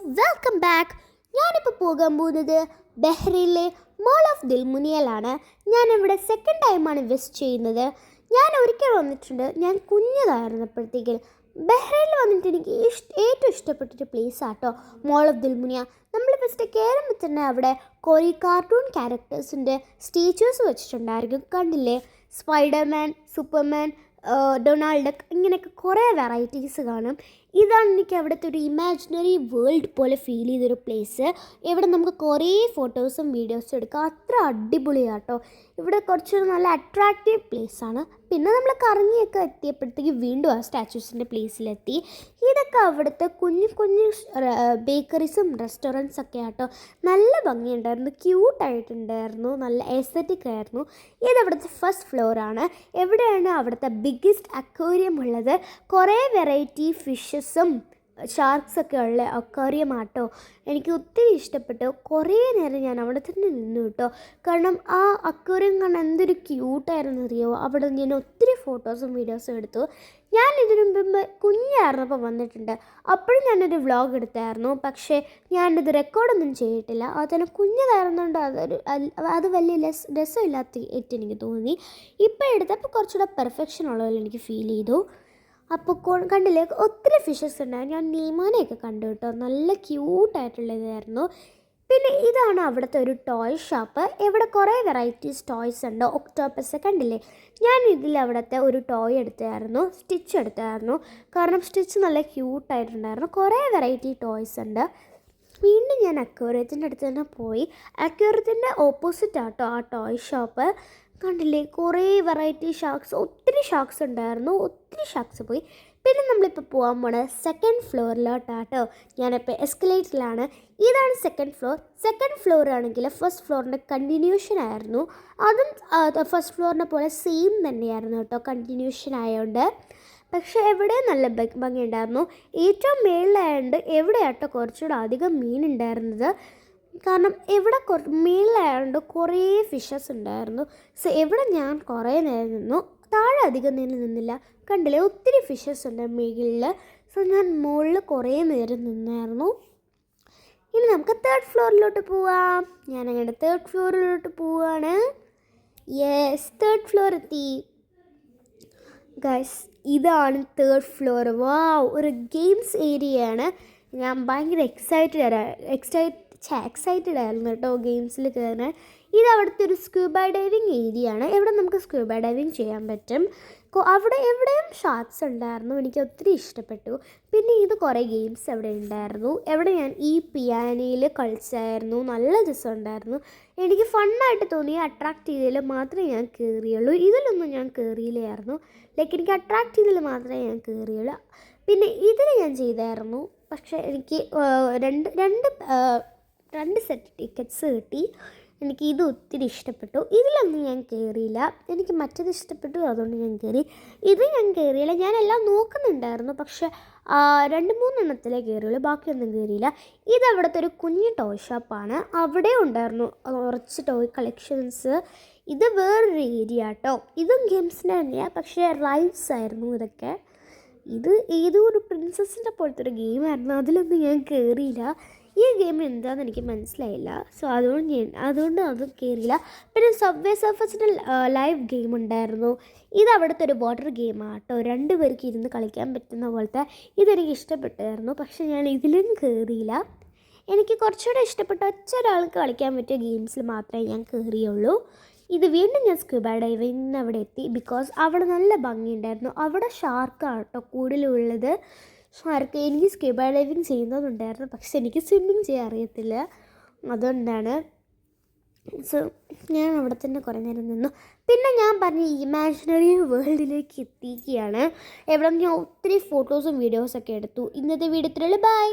Welcome back. ഞാനിപ്പോൾ പോകാൻ പോകുന്നത് ബഹ്റൈനിലെ മോൾ ഓഫ് ദിൽമുനിയലാണ്. ഞാനിവിടെ സെക്കൻഡ് ടൈമാണ് വിസിറ്റ് ചെയ്യുന്നത്. ഞാൻ ഒരിക്കൽ വന്നിട്ടുണ്ട്, ഞാൻ കുഞ്ഞതായിരുന്നപ്പോഴത്തേക്കും. ബഹ്റൈനിൽ വന്നിട്ട് എനിക്ക് ഏറ്റവും ഇഷ്ടപ്പെട്ടൊരു പ്ലേസ് ആട്ടോ മോൾ ഓഫ് ദിൽമുനിയ. നമ്മൾ ഫസ്റ്റ് കയറുമ്പോൾ തന്നെ അവിടെ കുറേ കാർട്ടൂൺ ക്യാരക്ടേഴ്സിൻ്റെ സ്റ്റാച്യൂസ് വെച്ചിട്ടുണ്ടായിരിക്കും. കണ്ടില്ലേ? സ്പൈഡർമാൻ, സൂപ്പർമാൻ, ഡൊണാൾഡ് ഡക്ക്, ഇങ്ങനെയൊക്കെ കുറേ വെറൈറ്റീസ് കാണും. ഇതാണ് എനിക്ക് അവിടുത്തെ ഒരു ഇമാജിനറി വേൾഡ് പോലെ ഫീൽ ചെയ്തൊരു പ്ലേസ്. ഇവിടെ നമുക്ക് കുറേ ഫോട്ടോസും വീഡിയോസും എടുക്കാം. അത്ര അടിപൊളിയാട്ടോ. ഇവിടെ കുറച്ചൊരു നല്ല അട്രാക്റ്റീവ് പ്ലേസാണ്. പിന്നെ നമ്മൾ കറങ്ങിയൊക്കെ എത്തിയപ്പോഴത്തേക്ക് വീണ്ടും ആ സ്റ്റാച്യൂസിൻ്റെ പ്ലേസിലെത്തി. ഇതൊക്കെ അവിടുത്തെ കുഞ്ഞു കുഞ്ഞു ബേക്കറീസും റെസ്റ്റോറൻറ്റ്സൊക്കെ ആട്ടോ. നല്ല ഭംഗിയുണ്ടായിരുന്നു, ക്യൂട്ടായിട്ടുണ്ടായിരുന്നു, നല്ല എസ്തറ്റിക് ആയിരുന്നു. ഇതവിടുത്തെ ഫസ്റ്റ് ഫ്ലോറാണ്. എവിടെയാണ് അവിടുത്തെ ബിഗ്ഗസ്റ്റ് അക്വേറിയം ഉള്ളത്. കുറേ വെറൈറ്റി ഫിഷസും ഷാർക്സൊക്കെ ഉള്ള അക്വേറിയം ആട്ടോ. എനിക്ക് ഒത്തിരി ഇഷ്ടപ്പെട്ടു. കുറേ നേരം ഞാൻ അവിടെ തന്നെ നിന്നു കേട്ടോ. കാരണം ആ അക്വേറിയം കാണാൻ എന്തൊരു ക്യൂട്ടായിരുന്നു അറിയോ. അവിടെ ഞാൻ ഒത്തിരി ഫോട്ടോസും വീഡിയോസും എടുത്തു. ഞാൻ ഇതിനു മുമ്പ് കുഞ്ഞായിരുന്നപ്പോൾ വന്നിട്ടുണ്ട്. അപ്പോഴും ഞാനൊരു വ്ളോഗ് എടുത്തായിരുന്നു. പക്ഷേ ഞാനിത് റെക്കോർഡൊന്നും ചെയ്തിട്ടില്ല. അതുതന്നെ കുഞ്ഞതായിരുന്നുകൊണ്ട് അത് വലിയ രസമില്ലാത്ത എനിക്ക് തോന്നി. ഇപ്പോൾ എടുത്തപ്പോൾ കുറച്ചുകൂടെ പെർഫെക്ഷൻ ഉള്ളപോലെ എനിക്ക് ഫീൽ ചെയ്തു. അപ്പോൾ കണ്ടില്ലേ, ഒത്തിരി ഫിഷസ് ഉണ്ടായിരുന്നു. ഞാൻ നീമാനെയൊക്കെ കണ്ടു കേട്ടോ. നല്ല ക്യൂട്ടായിട്ടുള്ളതായിരുന്നു. പിന്നെ ഇതാണ് അവിടുത്തെ ഒരു ടോയ് ഷോപ്പ്. ഇവിടെ കുറേ വെറൈറ്റീസ് ടോയ്സ് ഉണ്ട്. ഒക്ടോപ്പസ് കണ്ടില്ലേ? ഞാൻ അവിടുത്തെ ഒരു ടോയ് എടുത്തായിരുന്നു, സ്റ്റിച്ച് എടുത്തായിരുന്നു. കാരണം സ്റ്റിച്ച് നല്ല ക്യൂട്ടായിട്ടുണ്ടായിരുന്നു. കുറേ വെറൈറ്റി ടോയ്സ് ഉണ്ട്. വീണ്ടും ഞാൻ അക്വേറിയത്തിൻ്റെ അടുത്ത് തന്നെ പോയി. അക്വേറിയത്തിൻ്റെ ഓപ്പോസിറ്റ് ആട്ടോ ആ ടോയ് ഷോപ്പ്. കണ്ടില്ലേ, കുറേ വെറൈറ്റി ഷാർക്സ്, ഒത്തിരി ഷാർക്സ് ഉണ്ടായിരുന്നു. ഒത്തിരി ഷാർക്സ് പോയി. പിന്നെ നമ്മളിപ്പോൾ പോകാൻ പോണത് സെക്കൻഡ് ഫ്ലോറിലോട്ടാട്ടോ. ഞാനിപ്പോൾ എസ്കലേറ്ററിലാണ്. ഇതാണ് സെക്കൻഡ് ഫ്ലോർ. സെക്കൻഡ് ഫ്ലോർ ആണെങ്കിൽ ഫസ്റ്റ് ഫ്ലോറിൻ്റെ കണ്ടിന്യൂഷൻ ആയിരുന്നു. അതും ഫസ്റ്റ് ഫ്ലോറിനെ പോലെ സെയിം തന്നെയായിരുന്നു കേട്ടോ, കണ്ടിന്യൂഷൻ ആയതുകൊണ്ട്. പക്ഷേ എവിടെ നല്ല ഭംഗിയുണ്ടായിരുന്നു. ഏറ്റവും മേളിലായതുകൊണ്ട് എവിടെയാട്ടോ കുറച്ചുകൂടെ അധികം മീൻ ഉണ്ടായിരുന്നത്. കാരണം ഇവിടെ മേളിലായതുകൊണ്ട് കുറേ ഫിഷസ് ഉണ്ടായിരുന്നു. സോ ഇവിടെ ഞാൻ കുറേ നേരം നിന്നു. താഴെ അധികം നേരം നിന്നില്ല. കണ്ടില്ലേ, ഒത്തിരി ഫിഷസ് ഉണ്ട് മേളിൽ. സോ ഞാൻ മുകളിൽ കുറേ നേരം നിന്നായിരുന്നു. ഇനി നമുക്ക് തേർഡ് ഫ്ലോറിലോട്ട് പോവാം. ഞാനങ്ങനെ തേർഡ് ഫ്ലോറിലോട്ട് പോവാണ്. യെസ്, തേർഡ് ഫ്ലോർ എത്തി ഗൈസ്. ഇതാണ് തേർഡ് ഫ്ലോർ. വാവ്, ഒരു ഗെയിംസ് ഏരിയയാണ്. ഞാൻ ഭയങ്കര എക്സൈറ്റഡ് ആയിരുന്നു കേട്ടോ ഗെയിംസിൽ കയറാൻ. ഇത് അവിടുത്തെ ഒരു സ്ക്യൂബ ഡൈവിങ് ഏരിയ ആണ്. ഇവിടെ നമുക്ക് സ്ക്യൂബ ഡൈവിങ് ചെയ്യാൻ പറ്റും. അവിടെ എവിടെയും ഷാർക്സ് ഉണ്ടായിരുന്നു. എനിക്ക് ഒത്തിരി ഇഷ്ടപ്പെട്ടു. പിന്നെ ഇത് കുറേ ഗെയിംസ് അവിടെ ഉണ്ടായിരുന്നു. അവിടെ ഞാൻ ഈ പിയാനയിൽ കളിച്ചായിരുന്നു. നല്ല രസമുണ്ടായിരുന്നു. എനിക്ക് ഫണ്ണായിട്ട് തോന്നി. അട്രാക്റ്റ് ചെയ്തതിൽ മാത്രമേ ഞാൻ കയറിയുള്ളൂ. ഇതിലൊന്നും ഞാൻ കയറിയില്ലായിരുന്നു. എനിക്ക് അട്രാക്റ്റ് ചെയ്തതിൽ മാത്രമേ ഞാൻ കയറിയുള്ളൂ. പിന്നെ ഇതിൽ ഞാൻ ചെയ്തായിരുന്നു. പക്ഷേ എനിക്ക് രണ്ട് സെറ്റ് ടിക്കറ്റ്സ് കിട്ടി. എനിക്ക് ഇത് ഒത്തിരി ഇഷ്ടപ്പെട്ടു. ഇതിലൊന്നും ഞാൻ കയറിയില്ല. എനിക്ക് മറ്റേത് ഇഷ്ടപ്പെട്ടു, അതുകൊണ്ട് ഞാൻ കയറി. ഇത് ഞാൻ കയറിയില്ല. ഞാനെല്ലാം നോക്കുന്നുണ്ടായിരുന്നു, പക്ഷേ 2-3 കയറിയുള്ളൂ. ബാക്കിയൊന്നും കയറിയില്ല. ഇത് അവിടുത്തെ ഒരു കുഞ്ഞ് ടോയ് ഷോപ്പാണ്. അവിടെ ഉണ്ടായിരുന്നു കുറച്ച് ടോയ് കളക്ഷൻസ്. ഇത് വേറൊരു ഏരിയ കേട്ടോ. ഇതും ഗെയിംസിൻ്റെ തന്നെയാണ്, പക്ഷേ റൈഡ്സ് ആയിരുന്നു ഇതൊക്കെ. ഇത് ഏതോ ഒരു പ്രിൻസസിൻ്റെ പോലത്തെ ഒരു ഗെയിമായിരുന്നു. അതിലൊന്നും ഞാൻ കയറിയില്ല. ഈ ഗെയിം എന്താണെന്ന് എനിക്ക് മനസ്സിലായില്ല. സോ അതുകൊണ്ട് അത് കയറിയില്ല. പിന്നെ സബ്വേ സർഫേസിൻ്റെ ലൈവ് ഗെയിം ഉണ്ടായിരുന്നു. ഇത് അവിടുത്തെ ഒരു വാട്ടർ ഗെയിമാണ് കേട്ടോ. 2 പേർക്ക് ഇരുന്ന് കളിക്കാൻ പറ്റുന്ന പോലത്തെ. ഇതെനിക്ക് ഇഷ്ടപ്പെട്ടായിരുന്നു. പക്ഷേ ഞാൻ ഇതിലും കയറിയില്ല. എനിക്ക് കുറച്ചുകൂടെ ഇഷ്ടപ്പെട്ട ഒരാൾക്ക് കളിക്കാൻ പറ്റിയ ഗെയിംസിൽ മാത്രമേ ഞാൻ കയറിയുള്ളൂ. ഇത് വീണ്ടും ഞാൻ സ്ക്യൂബ ഡൈവിങ്ങിന് അവിടെ എത്തി. ബിക്കോസ് അവിടെ നല്ല ഭംഗിയുണ്ടായിരുന്നു. അവിടെ ഷാർക്കാണ് കേട്ടോ കൂടുതലുള്ളത്. ഷാർക്ക്. എനിക്ക് സ്ക്യൂബ ഡൈവിങ് ചെയ്യുന്നതുണ്ടായിരുന്നു, പക്ഷെ എനിക്ക് സ്വിമ്മിങ് ചെയ്യാൻ അറിയത്തില്ല. അതുകൊണ്ടാണ്. സോ ഞാൻ അവിടെ തന്നെ കുറേ നേരം നിന്നു. പിന്നെ ഞാൻ പറഞ്ഞ ഇമാജിനറി വേൾഡിലേക്ക് എത്തിക്കുകയാണ്. എവിടെ ഞാൻ ഒത്തിരി ഫോട്ടോസും വീഡിയോസൊക്കെ എടുത്തു. ഇന്നത്തെ വീഡിയോ ഇത്രയുള്ളൂ. ബൈ.